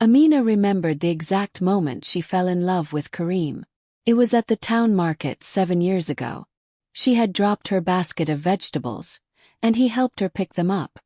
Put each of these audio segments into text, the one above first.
Amina remembered the exact moment she fell in love with Karim. It was at the town market 7 years ago. She had dropped her basket of vegetables, and he helped her pick them up.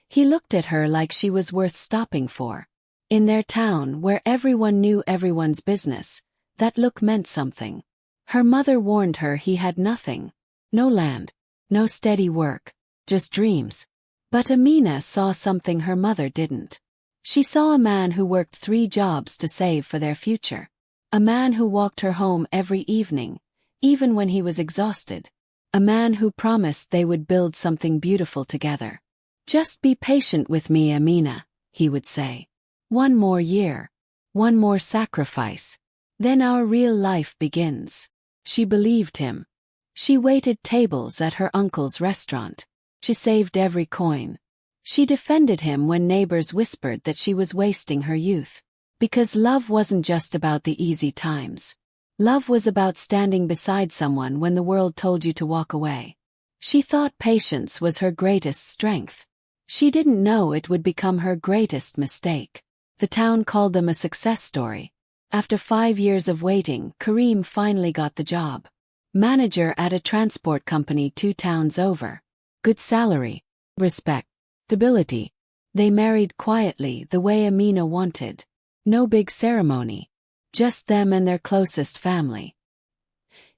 He looked at her like she was worth stopping for. In their town, where everyone knew everyone's business, that look meant something. Her mother warned her he had nothing. No land, no steady work, just dreams. But Amina saw something her mother didn't. She saw a man who worked 3 jobs to save for their future. A man who walked her home every evening, even when he was exhausted. A man who promised they would build something beautiful together. "Just be patient with me, Amina," he would say. "One more year. One more sacrifice. Then our real life begins." She believed him. She waited tables at her uncle's restaurant. She saved every coin. She defended him when neighbors whispered that she was wasting her youth. Because love wasn't just about the easy times. Love was about standing beside someone when the world told you to walk away. She thought patience was her greatest strength. She didn't know it would become her greatest mistake. The town called them a success story. After 5 years of waiting, Karim finally got the job. Manager at a transport company 2 towns over. Good salary, respect, stability. They married quietly the way Amina wanted. No big ceremony. Just them and their closest family.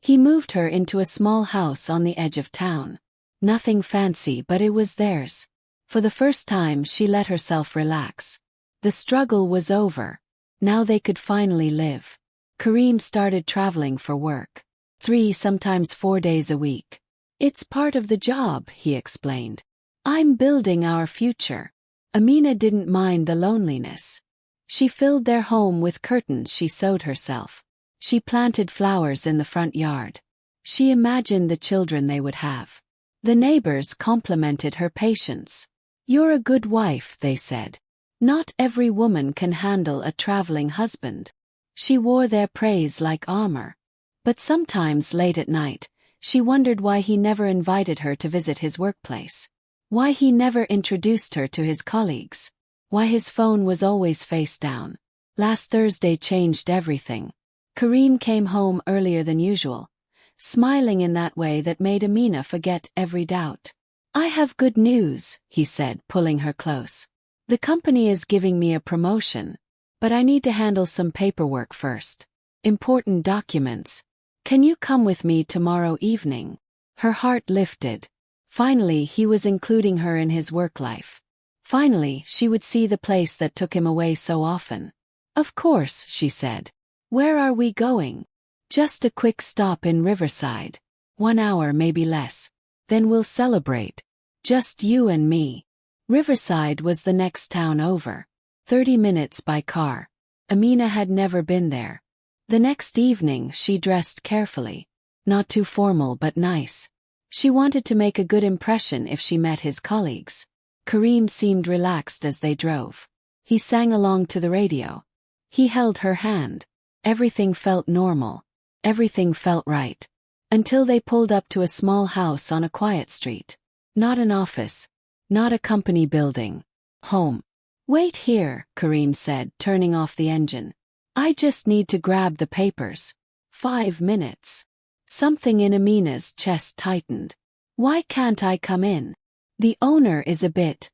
He moved her into a small house on the edge of town. Nothing fancy, but it was theirs. For the first time she let herself relax. The struggle was over. Now they could finally live. Karim started traveling for work. 3, sometimes 4 days a week. "It's part of the job," he explained. "I'm building our future." Amina didn't mind the loneliness. She filled their home with curtains she sewed herself. She planted flowers in the front yard. She imagined the children they would have. The neighbors complimented her patience. "You're a good wife," they said. "Not every woman can handle a traveling husband." She wore their praise like armor. But sometimes late at night, she wondered why he never invited her to visit his workplace. Why he never introduced her to his colleagues. Why his phone was always face down. Last Thursday changed everything. Karim came home earlier than usual, smiling in that way that made Amina forget every doubt. "I have good news," he said, pulling her close. "The company is giving me a promotion. But I need to handle some paperwork first. Important documents. Can you come with me tomorrow evening?" Her heart lifted. Finally, he was including her in his work life. Finally, she would see the place that took him away so often. "Of course," she said. "Where are we going?" "Just a quick stop in Riverside. 1 hour, maybe less. Then we'll celebrate. Just you and me." Riverside was the next town over. 30 minutes by car. Amina had never been there. The next evening she dressed carefully. Not too formal but nice. She wanted to make a good impression if she met his colleagues. Karim seemed relaxed as they drove. He sang along to the radio. He held her hand. Everything felt normal. Everything felt right. Until they pulled up to a small house on a quiet street. Not an office. Not a company building. Home. "Wait here," Karim said, turning off the engine. "I just need to grab the papers." 5 minutes. Something in Amina's chest tightened. "Why can't I come in? The owner is a bit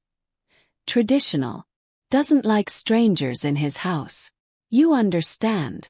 traditional. Doesn't like strangers in his house. You understand."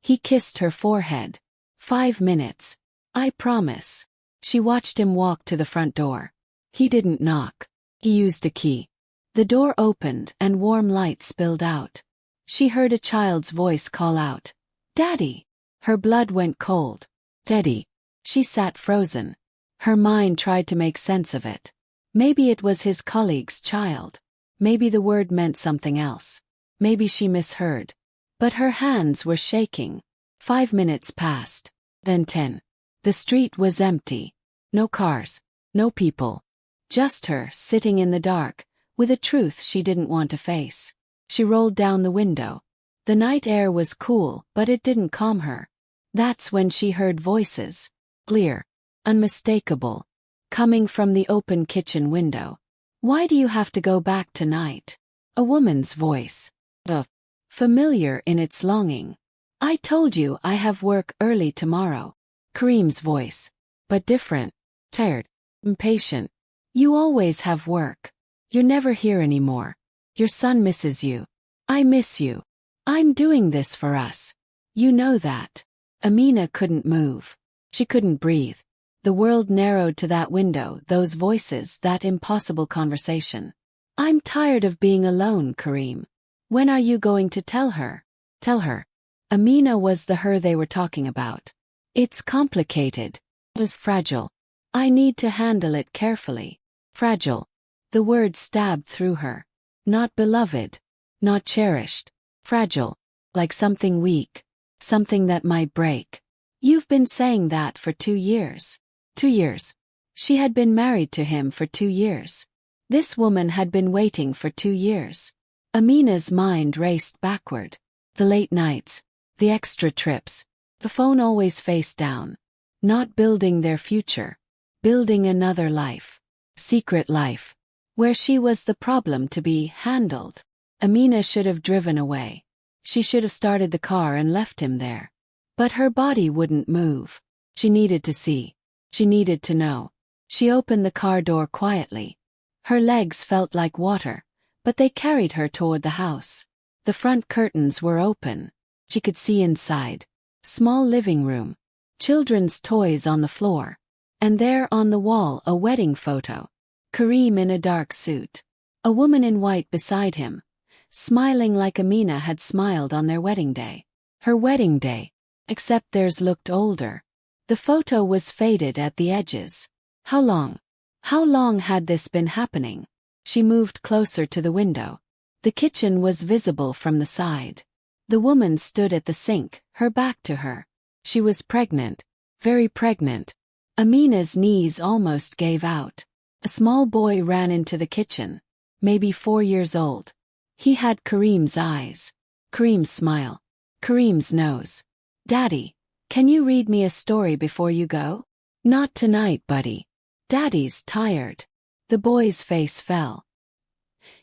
He kissed her forehead. 5 minutes. "I promise." She watched him walk to the front door. He didn't knock. He used a key. The door opened and warm light spilled out. She heard a child's voice call out, "Daddy!" Her blood went cold. "Daddy." She sat frozen. Her mind tried to make sense of it. Maybe it was his colleague's child. Maybe the word meant something else. Maybe she misheard. But her hands were shaking. 5 minutes passed. Then 10. The street was empty. No cars. No people. Just her, sitting in the dark, with a truth she didn't want to face. She rolled down the window. The night air was cool, but it didn't calm her. That's when she heard voices. Clear. Unmistakable. Coming from the open kitchen window. "Why do you have to go back tonight?" A woman's voice. familiar in its longing. I told you I have work early tomorrow. Kareem's voice. But different. Tired. Impatient. You always have work. You're never here anymore. Your son misses you. I miss you. I'm doing this for us. You know that. Amina couldn't move. She couldn't breathe. The world narrowed to that window, those voices, that impossible conversation. I'm tired of being alone, Kareem. When are you going to tell her? Tell her. Amina was the her they were talking about. It's complicated. It's fragile. I need to handle it carefully. Fragile. The word stabbed through her. Not beloved. Not cherished. Fragile. Like something weak. Something that might break. You've been saying that for 2 years. 2 years. She had been married to him for 2 years. This woman had been waiting for 2 years. Amina's mind raced backward. The late nights. The extra trips. The phone always face down. Not building their future. Building another life. Secret life. Where she was the problem to be handled. Amina should have driven away. She should have started the car and left him there. But her body wouldn't move. She needed to see. She needed to know. She opened the car door quietly. Her legs felt like water, but they carried her toward the house. The front curtains were open. She could see inside. Small living room. Children's toys on the floor. And there on the wall a wedding photo. Kareem in a dark suit. A woman in white beside him. Smiling like Amina had smiled on their wedding day. Her wedding day. Except theirs looked older. The photo was faded at the edges. How long? How long had this been happening? She moved closer to the window. The kitchen was visible from the side. The woman stood at the sink, her back to her. She was pregnant. Very pregnant. Amina's knees almost gave out. A small boy ran into the kitchen. Maybe 4 years old. He had Kareem's eyes. Kareem's smile. Kareem's nose. Daddy, can you read me a story before you go? Not tonight, buddy. Daddy's tired. The boy's face fell.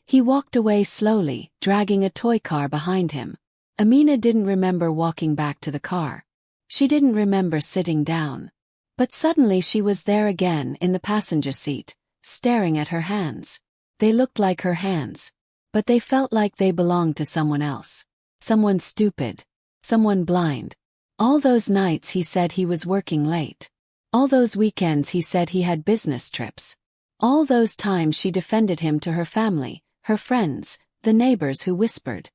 He walked away slowly, dragging a toy car behind him. Amina didn't remember walking back to the car. She didn't remember sitting down. But suddenly she was there again in the passenger seat, staring at her hands. They looked like her hands. But they felt like they belonged to someone else. Someone stupid. Someone blind. All those nights he said he was working late. All those weekends he said he had business trips. All those times she defended him to her family, her friends, the neighbors who whispered.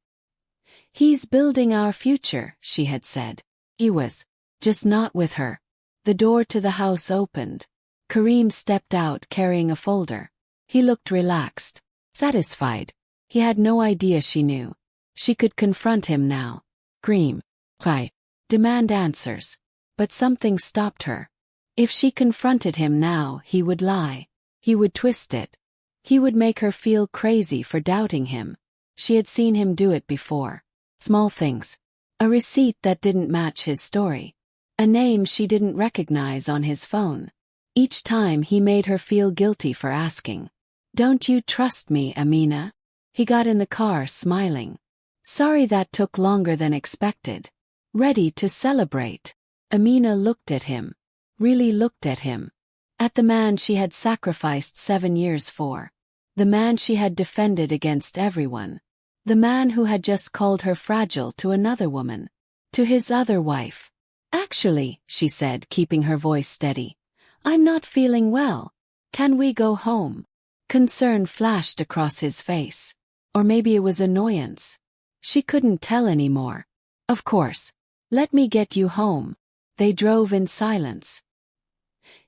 He's building our future, she had said. He was. Just not with her. The door to the house opened. Kareem stepped out carrying a folder. He looked relaxed. Satisfied. He had no idea she knew. She could confront him now. Kareem. Why? Demand answers. But something stopped her. If she confronted him now, he would lie. He would twist it. He would make her feel crazy for doubting him. She had seen him do it before. Small things. A receipt that didn't match his story. A name she didn't recognize on his phone. Each time he made her feel guilty for asking. Don't you trust me, Amina? He got in the car smiling. Sorry that took longer than expected. Ready to celebrate. Amina looked at him. Really looked at him. At the man she had sacrificed 7 years for. The man she had defended against everyone. The man who had just called her fragile to another woman. To his other wife. Actually, she said, keeping her voice steady. I'm not feeling well. Can we go home? Concern flashed across his face. Or maybe it was annoyance. She couldn't tell anymore. Of course. Let me get you home. They drove in silence.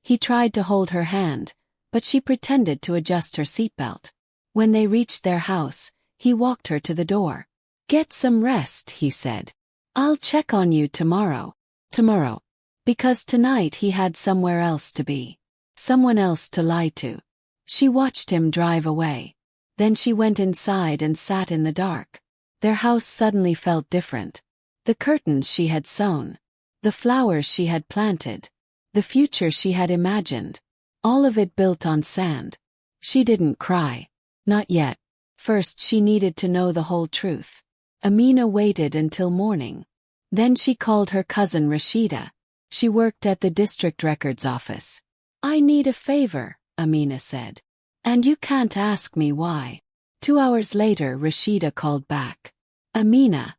He tried to hold her hand, but she pretended to adjust her seatbelt. When they reached their house, he walked her to the door. Get some rest, he said. I'll check on you tomorrow. Tomorrow. Because tonight he had somewhere else to be. Someone else to lie to. She watched him drive away. Then she went inside and sat in the dark. Their house suddenly felt different. The curtains she had sewn. The flowers she had planted. The future she had imagined. All of it built on sand. She didn't cry. Not yet. First she needed to know the whole truth. Amina waited until morning. Then she called her cousin Rashida. She worked at the district records office. "I need a favor," Amina said. "And you can't ask me why." 2 hours later, Rashida called back. "Amina,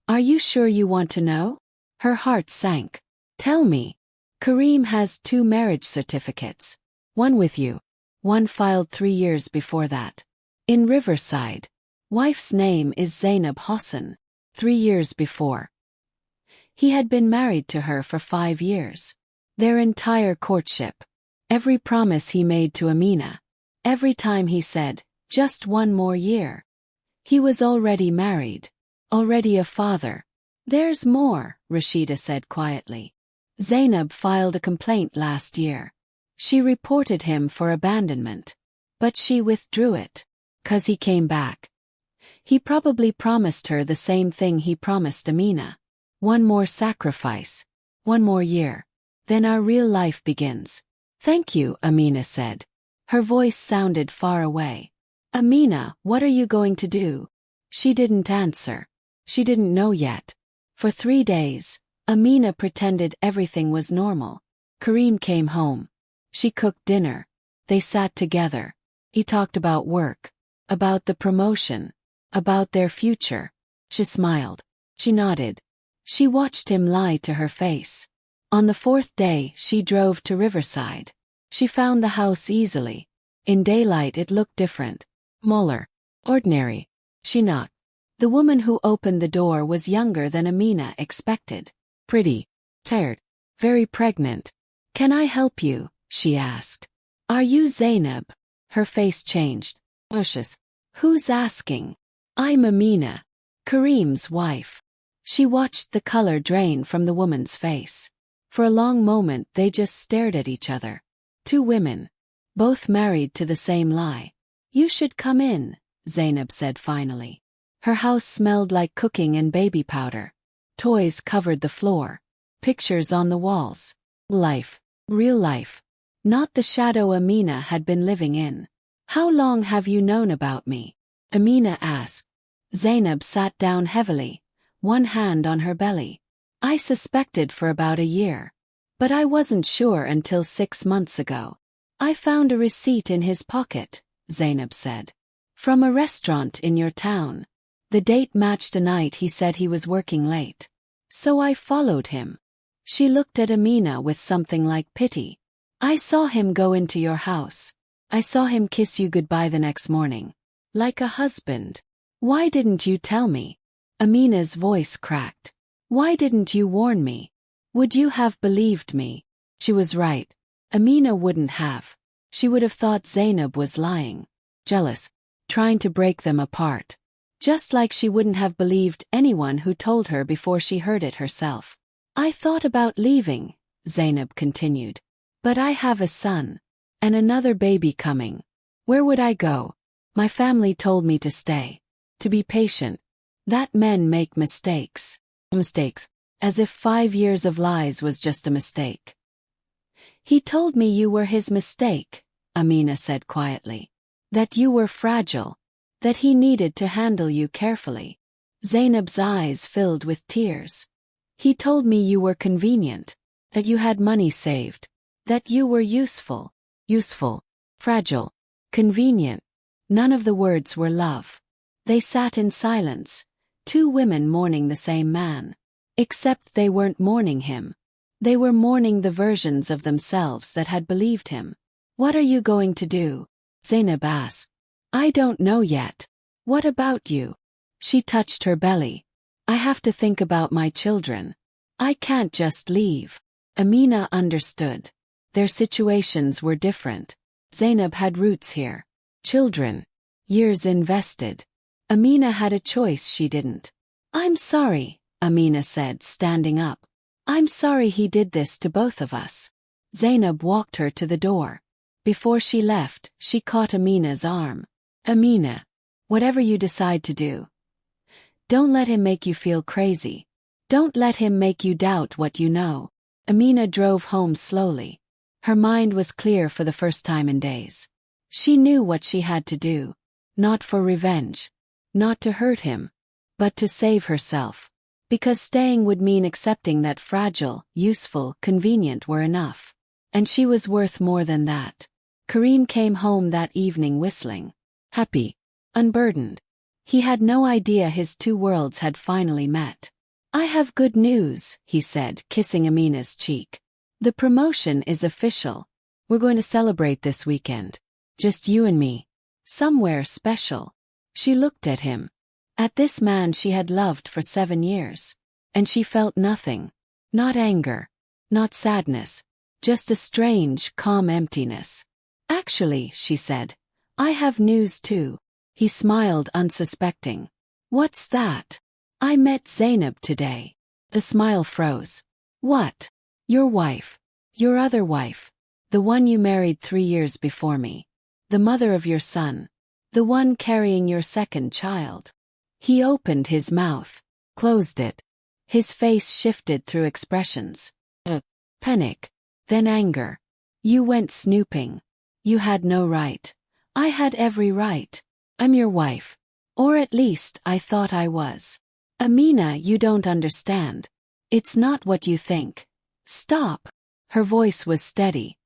are you sure you want to know?" Her heart sank. "Tell me." "Kareem has 2 marriage certificates. One with you. One filed 3 years before that. In Riverside. Wife's name is Zainab Hossan. 3 years before. He had been married to her for 5 years. Their entire courtship. Every promise he made to Amina. Every time he said, 'Just 1 more year.' He was already married. Already a father." "There's more," Rashida said quietly. "Zainab filed a complaint last year. She reported him for abandonment. But she withdrew it. 'Cause he came back. He probably promised her the same thing he promised Amina. 1 more sacrifice. 1 more year. Then our real life begins." "Thank you," Amina said. Her voice sounded far away. "Amina, what are you going to do?" She didn't answer. She didn't know yet. For 3 days, Amina pretended everything was normal. Kareem came home. She cooked dinner. They sat together. He talked about work. About the promotion. About their future. She smiled. She nodded. She watched him lie to her face. On the 4th day, she drove to Riverside. She found the house easily. In daylight it looked different. Smaller. Ordinary. She knocked. The woman who opened the door was younger than Amina expected. Pretty. Tired. Very pregnant. "Can I help you?" she asked. "Are you Zainab?" Her face changed. "Ushus. Who's asking?" "I'm Amina. Kareem's wife." She watched the color drain from the woman's face. For a long moment they just stared at each other. 2 women. Both married to the same lie. "You should come in," Zainab said finally. Her house smelled like cooking and baby powder. Toys covered the floor. Pictures on the walls. Life. Real life. Not the shadow Amina had been living in. "How long have you known about me?" Amina asked. Zainab sat down heavily, one hand on her belly. "I suspected for about a year. But I wasn't sure until 6 months ago. I found a receipt in his pocket," Zainab said. "From a restaurant in your town. The date matched a night he said he was working late. So I followed him." She looked at Amina with something like pity. "I saw him go into your house. I saw him kiss you goodbye the next morning. Like a husband. Why didn't you tell me?" Amina's voice cracked. "Why didn't you warn me? Would you have believed me?" She was right. Amina wouldn't have. She would have thought Zainab was lying. Jealous. Trying to break them apart. Just like she wouldn't have believed anyone who told her before she heard it herself. "I thought about leaving," Zainab continued. "But I have a son. And another baby coming. Where would I go? My family told me to stay. To be patient. That men make mistakes. Mistakes. As if 5 years of lies was just a mistake." "He told me you were his mistake," Amina said quietly. "That you were fragile. That he needed to handle you carefully." Zainab's eyes filled with tears. "He told me you were convenient. That you had money saved. That you were useful. Useful. Fragile. Convenient." None of the words were love. They sat in silence, 2 women mourning the same man. Except they weren't mourning him. They were mourning the versions of themselves that had believed him. "What are you going to do?" Zainab asked. "I don't know yet. What about you?" She touched her belly. "I have to think about my children. I can't just leave." Amina understood. Their situations were different. Zainab had roots here. Children. Years invested. Amina had a choice she didn't. "I'm sorry," Amina said, standing up. "I'm sorry he did this to both of us." Zainab walked her to the door. Before she left, she caught Amina's arm. "Amina, whatever you decide to do, don't let him make you feel crazy. Don't let him make you doubt what you know." Amina drove home slowly. Her mind was clear for the first time in days. She knew what she had to do. Not for revenge. Not to hurt him. but to save herself. Because staying would mean accepting that fragile, useful, convenient were enough. And she was worth more than that. Kareem came home that evening whistling. Happy. Unburdened. He had no idea his two worlds had finally met. "I have good news," he said, kissing Amina's cheek. "The promotion is official. We're going to celebrate this weekend. Just you and me. Somewhere special." She looked at him. At this man she had loved for 7 years. And she felt nothing. Not anger. Not sadness. Just a strange, calm emptiness. "Actually," she said, "I have news too." He smiled unsuspecting. "What's that?" "I met Zainab today." The smile froze. "What?" "Your wife. Your other wife. The one you married 3 years before me. The mother of your son. The one carrying your second child." He opened his mouth. Closed it. His face shifted through expressions. Panic. Then anger. "You went snooping. You had no right." "I had every right. I'm your wife. Or at least I thought I was." "Amina, you don't understand. It's not what you think. Stop." Her voice was steady.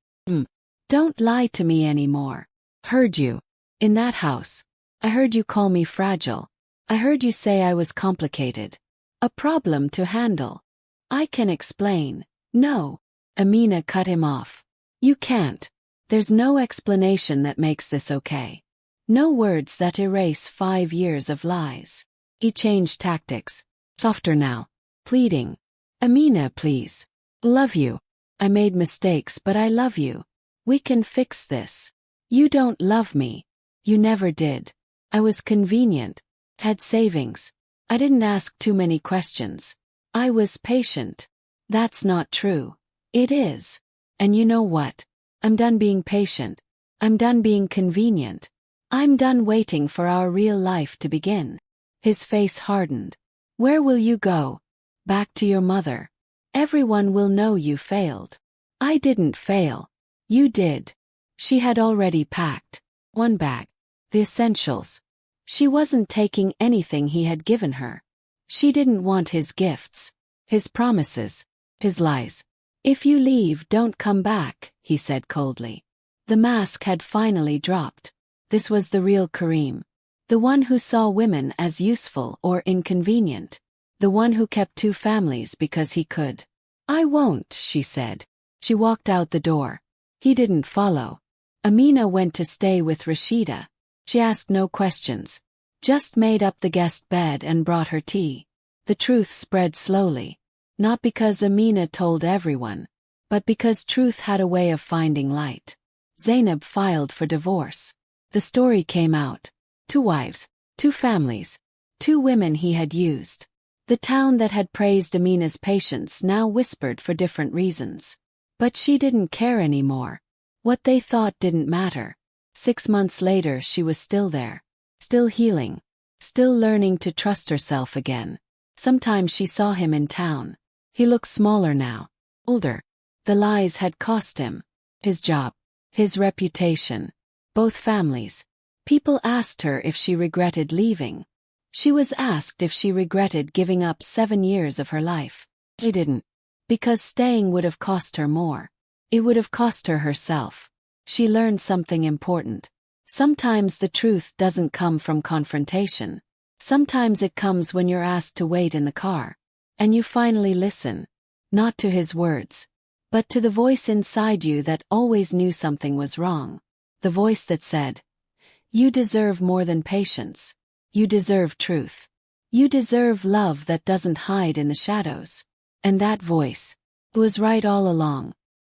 Don't lie to me anymore. Heard you. In that house. I heard you call me fragile. I heard you say I was complicated. A problem to handle. I can explain." "No." Amina cut him off. "You can't. There's no explanation that makes this okay. No words that erase 5 years of lies." He changed tactics. Softer now. Pleading. "Amina, please. Love you. I made mistakes, but I love you. We can fix this. You don't love me. You never did. I was convenient. Had savings. I didn't ask too many questions. I was patient." "That's not true." "It is. And you know what? I'm done being patient. I'm done being convenient. I'm done waiting for our real life to begin." His face hardened. "Where will you go?" "Back to your mother. Everyone will know you failed." "I didn't fail. You did." She had already packed. 1 bag. The essentials. She wasn't taking anything he had given her. She didn't want his gifts. His promises. His lies. "If you leave, don't come back," he said coldly. The mask had finally dropped. This was the real Kareem. The one who saw women as useful or inconvenient. The one who kept 2 families because he could. "I won't," she said. She walked out the door. He didn't follow. Amina went to stay with Rashida. She asked no questions. Just made up the guest bed and brought her tea. The truth spread slowly. Not because Amina told everyone, but because truth had a way of finding light. Zainab filed for divorce. The story came out. 2 wives, 2 families, 2 women he had used. The town that had praised Amina's patience now whispered for different reasons. But she didn't care anymore. What they thought didn't matter. 6 months later she was still there. Still healing. Still learning to trust herself again. Sometimes she saw him in town. He looked smaller now. Older. The lies had cost him. His job. His reputation. Both families. People asked her if she regretted leaving. She was asked if she regretted giving up 7 years of her life. She didn't. Because staying would have cost her more. It would have cost her herself. She learned something important. Sometimes the truth doesn't come from confrontation. Sometimes it comes when you're asked to wait in the car. And you finally listen. Not to his words. But to the voice inside you that always knew something was wrong. The voice that said, "You deserve more than patience. You deserve truth. You deserve love that doesn't hide in the shadows." And that voice was right all along.